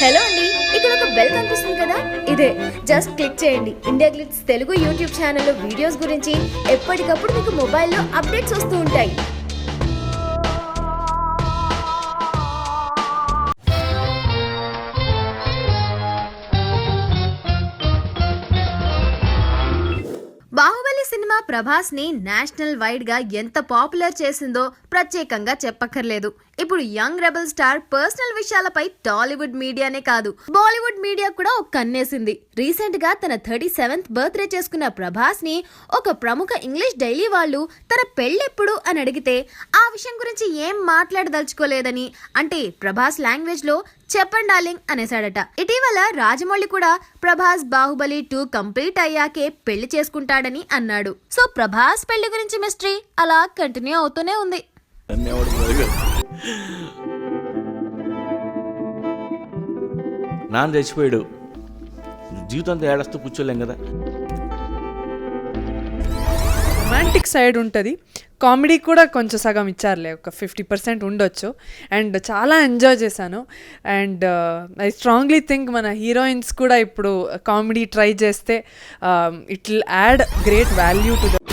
Hello అండి, ఇక్కడ ఒక బెల్ కనిపిస్తుంది కదా, ఇదే జస్ట్ క్లిక్ చేయండి. ఇండియా గ్లిట్స్ తెలుగు యూట్యూబ్ ఛానల్లో వీడియోస్ గురించి ఎప్పటికప్పుడు మీకు మొబైల్లో అప్డేట్స్ వస్తూ ఉంటాయి. బాహుబలి సినిమా ప్రభాస్ ని నేషనల్ వైడ్ గా ఎంత పాపులర్ చేసిందో ప్రత్యేకంగా చెప్పక్కర్లేదు. ఇప్పుడు యంగ్ రెబల్ స్టార్ పర్సనల్ విషయాలపై టాలీవుడ్ మీడియానే కాదు, బాలీవుడ్ మీడియా కూడా ఒక కన్నేసింది. రీసెంట్ గా తన 37th బర్త్డే చేసుకున్న ప్రభాస్ ని ఒక ప్రముఖ ఇంగ్లీష్ డైలీ వాళ్ళు తన పెళ్ళెప్పుడు అని అడిగితే ఆ విషయం గురించి ఏం మాట్లాడదలుచుకోలేదని, అంటే ప్రభాస్ లాంగ్వేజ్ లో చెప్పండి డార్లింగ్ అనేసాడట. ఇటీవల రాజమౌళి కూడా ప్రభాస్ బాహుబలి 2 కంప్లీట్ అయ్యాకే పెళ్లి చేసుకుంటాడని అన్నాడు. సో ప్రభాస్ పెళ్లి గురించి మిస్టరీ అలా కంటిన్యూ అవుతూనే ఉంది. నాన్న చచ్చిపోయాడు, జీవితంతో ఏడస్తూ కూర్చోలేం కదా. రొమాంటిక్ సైడ్ ఉంటుంది, కామెడీ కూడా కొంచెం సగం ఇచ్చారులే, ఒక 50% ఉండొచ్చు. అండ్ చాలా ఎంజాయ్ చేశాను. అండ్ ఐ స్ట్రాంగ్లీ థింక్ మన హీరోయిన్స్ కూడా ఇప్పుడు కామెడీ ట్రై చేస్తే it will add great value to the